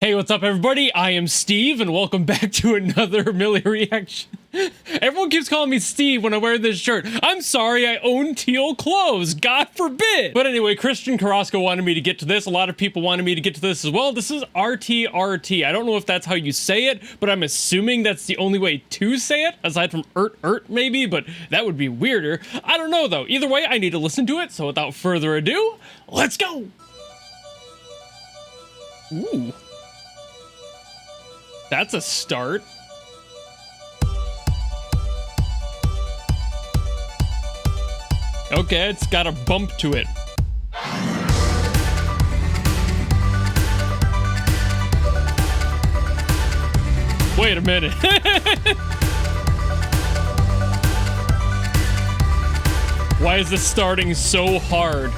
Hey, what's up everybody? I am Steve and welcome back to another Mili reaction. Everyone keeps calling me Steve when I wear this shirt. I'm sorry, I own teal clothes, God forbid. But anyway, Christian Carrasco wanted me to get to this. A lot of people wanted me to get to this as well. This is RTRT. I don't know if that's how you say it, but I'm assuming that's the only way to say it, aside from maybe, but that would be weirder. I don't know though. Either way, I need to listen to it, so without further ado, let's go! Ooh. That's a start. Okay, it's got a bump to it. Wait a minute. Why is this starting so hard?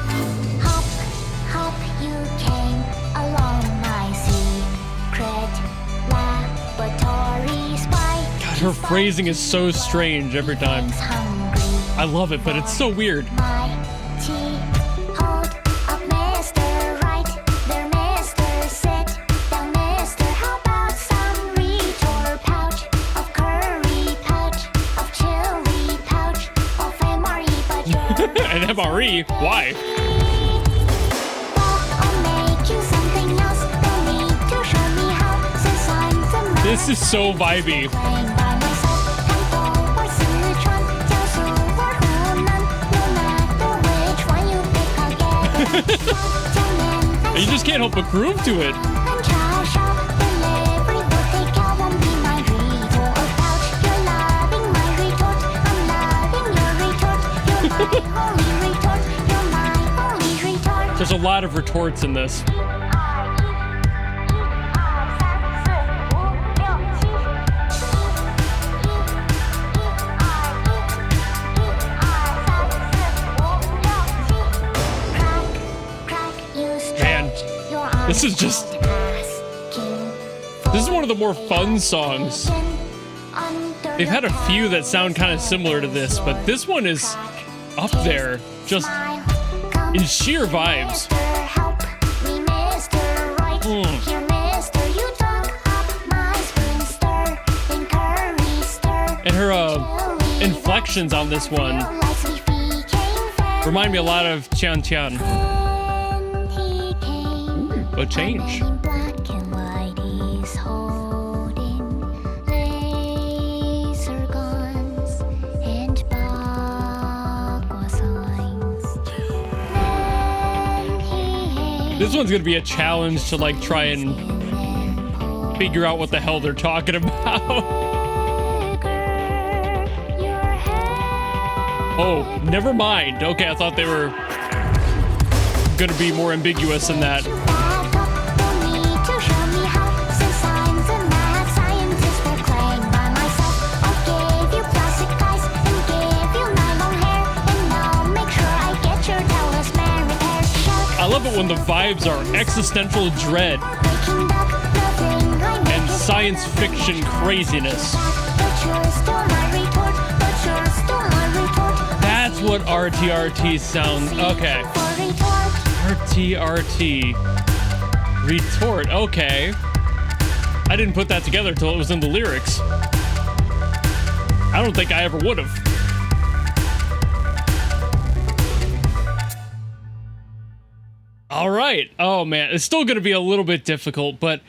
Her phrasing is so strange every time. I love it, but it's so weird. An MRE? Why? This is so vibey. You just can't help but groove to it. There's a lot of retorts in this. This is just... This is one of the more fun songs. They've had a few that sound kind of similar to this, but this one is up there, just in sheer vibes. And her inflections on this one remind me a lot of Tian Tian. A change. This one's gonna be a challenge to like try and figure out what the hell they're talking about. Oh, never mind. Okay, I thought they were gonna be more ambiguous than that. I love it when the vibes are existential dread and science fiction craziness. That's what RTRT sounds. Okay. RTRT. Retort. Okay. I didn't put that together until it was in the lyrics. I don't think I ever would have. All right. Oh man, it's still going to be a little bit difficult, but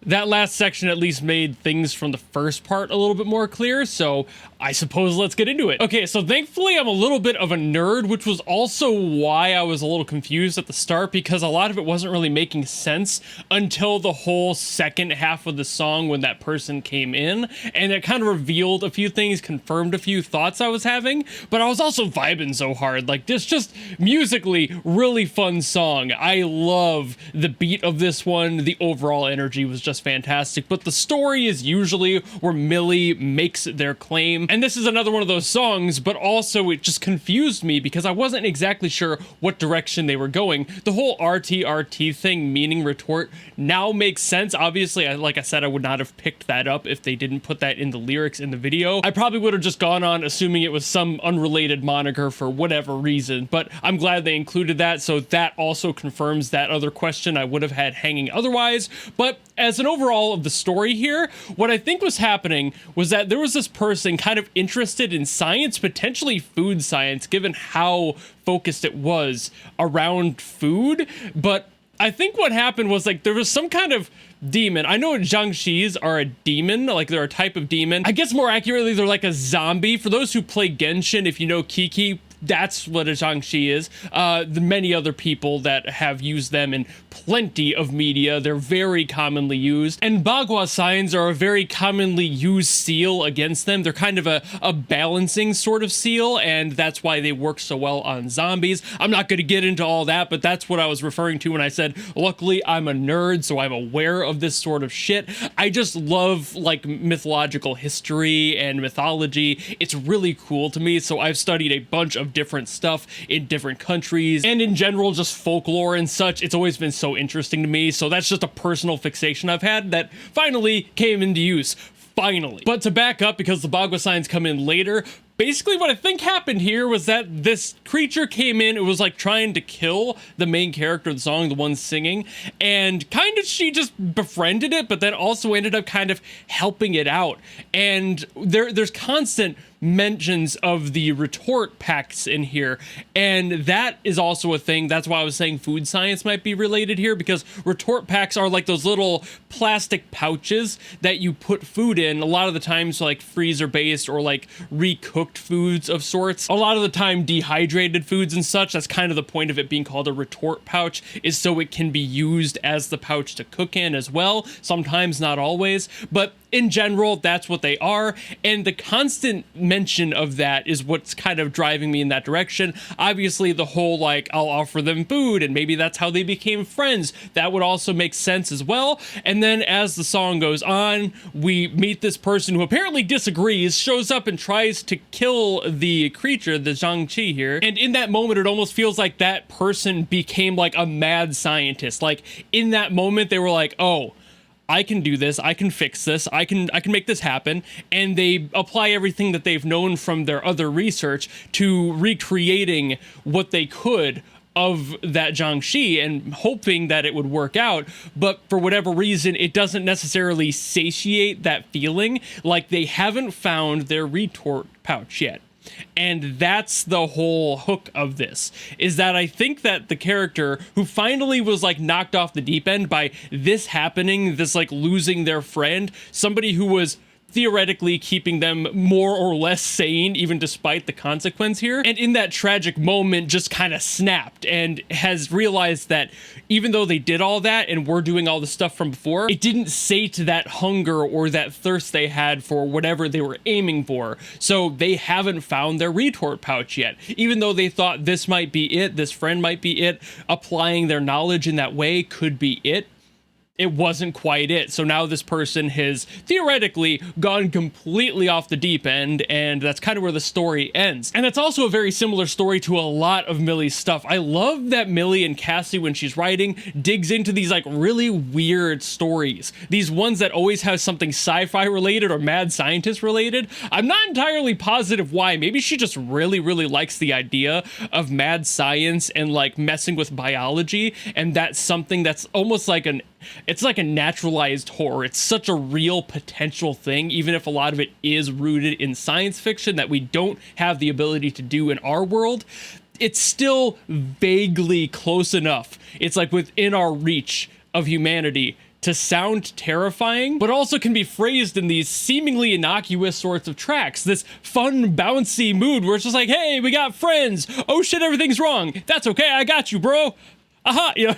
that last section at least made things from the first part a little bit more clear, so I suppose let's get into it. Okay, so thankfully I'm a little bit of a nerd, which was also why I was a little confused at the start, because a lot of it wasn't really making sense until the whole second half of the song when that person came in, and it kind of revealed a few things, confirmed a few thoughts I was having, but I was also vibing so hard. Like, this just musically really fun song. I love the beat of this one. The overall energy was just fantastic, but the story is usually where Mili makes their claim, and this is another one of those songs, but also it just confused me because I wasn't exactly sure what direction they were going. The whole RTRT thing, meaning retort, now makes sense. Obviously, like I said, I would not have picked that up if they didn't put that in the lyrics in the video. I probably would have just gone on assuming it was some unrelated moniker for whatever reason, but I'm glad they included that, so that also confirms that other question I would have had hanging otherwise. But as as an overall of the story here, what I think was happening was that there was this person kind of interested in science, potentially food science, given how focused it was around food. But I think what happened was like there was some kind of demon. I know Jiangxis are a demon, like they're a type of demon. I guess more accurately, they're like a zombie. For those who play Genshin, if you know Kiki, that's what a Jiangxi is. The many other people that have used them in plenty of media, they're very commonly used. And Bagua signs are a very commonly used seal against them. They're kind of a balancing sort of seal, and that's why they work so well on zombies. I'm not going to get into all that, but that's what I was referring to when I said, luckily I'm a nerd, so I'm aware of this sort of shit. I just love like mythological history and mythology. It's really cool to me, so I've studied a bunch of different stuff in different countries, and in general just folklore and such. It's always been so interesting to me, so that's just a personal fixation I've had that finally came into use. Finally. But to back up, because the Bagua signs come in later, basically what I think happened here was that this creature came in, it was like trying to kill the main character of the song, the one singing, and kind of she just befriended it, but then also ended up kind of helping it out. And there's constant mentions of the retort packs in here, and that is also a thing. That's why I was saying food science might be related here, because retort packs are like those little plastic pouches that you put food in, a lot of the times like freezer based or like recooked foods of sorts, a lot of the time dehydrated foods and such. That's kind of the point of it being called a retort pouch, is so it can be used as the pouch to cook in as well, sometimes, not always, but in general, that's what they are, and the constant mention of that is what's kind of driving me in that direction. Obviously, the whole, like, I'll offer them food, and maybe that's how they became friends. That would also make sense as well. And then as the song goes on, we meet this person who apparently disagrees, shows up and tries to kill the creature, the Jiangxi here, and in that moment, it almost feels like that person became, like, a mad scientist. Like, in that moment, they were like, oh, I can do this, I can fix this, I can make this happen, and they apply everything that they've known from their other research to recreating what they could of that Jiangxi and hoping that it would work out, but for whatever reason, it doesn't necessarily satiate that feeling, like they haven't found their retort pouch yet. And that's the whole hook of this, is that I think that the character who finally was like knocked off the deep end by this happening, this like losing their friend, somebody who was theoretically keeping them more or less sane, even despite the consequence here, and in that tragic moment just kind of snapped and has realized that even though they did all that and were doing all the stuff from before, it didn't sate that hunger or that thirst they had for whatever they were aiming for. So they haven't found their retort pouch yet. Even though they thought this might be it, this friend might be it, applying their knowledge in that way could be it, it wasn't quite it. So now this person has theoretically gone completely off the deep end, and that's kind of where the story ends. And it's also a very similar story to a lot of Mili's stuff. I love that Mili and Cassie, when she's writing, digs into these like really weird stories. These ones that always have something sci-fi related or mad scientist related. I'm not entirely positive why. Maybe she just really, really likes the idea of mad science and like messing with biology, and that's something that's almost like it's like a naturalized horror. It's such a real potential thing, even if a lot of it is rooted in science fiction that we don't have the ability to do in our world. It's still vaguely close enough. It's like within our reach of humanity to sound terrifying, but also can be phrased in these seemingly innocuous sorts of tracks. This fun, bouncy mood where it's just like, hey, we got friends. Oh shit, everything's wrong. That's okay, I got you, bro. Aha, you know,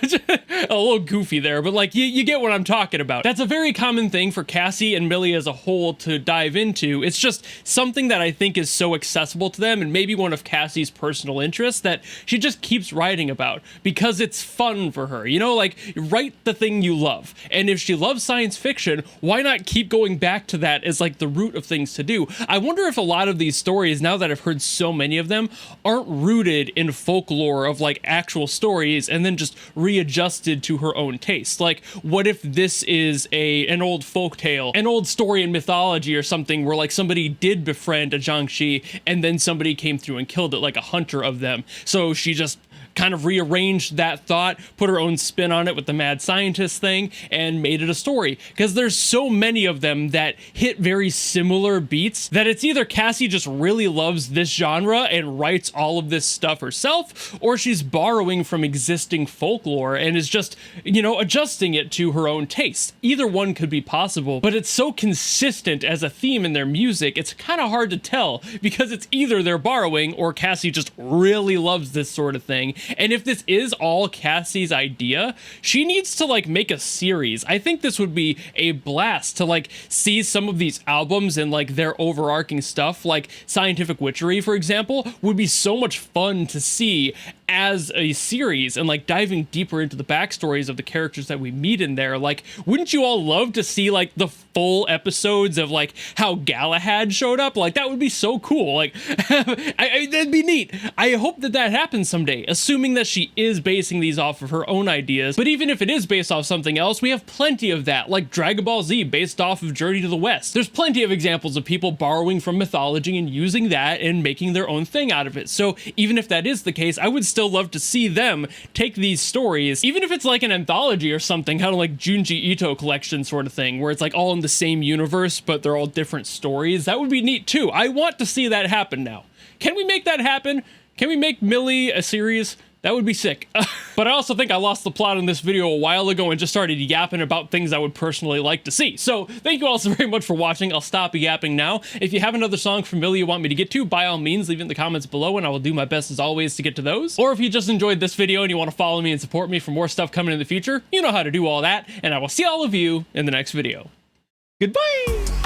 a little goofy there, but like you get what I'm talking about. That's a very common thing for Cassie and Mili as a whole to dive into. It's just something that I think is so accessible to them, and maybe one of Cassie's personal interests that she just keeps writing about because it's fun for her. You know, like write the thing you love. And if she loves science fiction, why not keep going back to that as like the root of things to do? I wonder if a lot of these stories, now that I've heard so many of them, aren't rooted in folklore of like actual stories and then just readjusted to her own taste. Like, what if this is an old folktale, an old story in mythology or something where like somebody did befriend a Jiangxi and then somebody came through and killed it, like a hunter of them. So she just kind of rearranged that thought, put her own spin on it with the mad scientist thing, and made it a story. Because there's so many of them that hit very similar beats that it's either Cassie just really loves this genre and writes all of this stuff herself, or she's borrowing from existing folklore and is just, you know, adjusting it to her own taste. Either one could be possible, but it's so consistent as a theme in their music, it's kind of hard to tell, because it's either they're borrowing or Cassie just really loves this sort of thing. And if this is all Cassie's idea, she needs to like make a series. I think this would be a blast to like see some of these albums and like their overarching stuff, like Scientific Witchery, for example, would be so much fun to see as a series, and like diving deeper into the backstories of the characters that we meet in there. Like, wouldn't you all love to see like the full episodes of like how Galahad showed up? Like, that would be so cool. Like, that'd be neat. I hope that that happens someday, assuming that she is basing these off of her own ideas. But even if it is based off something else, we have plenty of that, like Dragon Ball Z based off of Journey to the West. There's plenty of examples of people borrowing from mythology and using that and making their own thing out of it. So even if that is the case, I would still love to see them take these stories, even if it's like an anthology or something, kind of like Junji Ito collection sort of thing, where it's like all in the same universe, but they're all different stories. That would be neat too. I want to see that happen now. Can we make that happen? Can we make Mili a series? That would be sick. But I also think I lost the plot in this video a while ago and just started yapping about things I would personally like to see. So thank you all so very much for watching. I'll stop yapping now. If you have another song from Mili you want me to get to, by all means, leave it in the comments below and I will do my best as always to get to those. Or if you just enjoyed this video and you want to follow me and support me for more stuff coming in the future, you know how to do all that, and I will see all of you in the next video. Goodbye!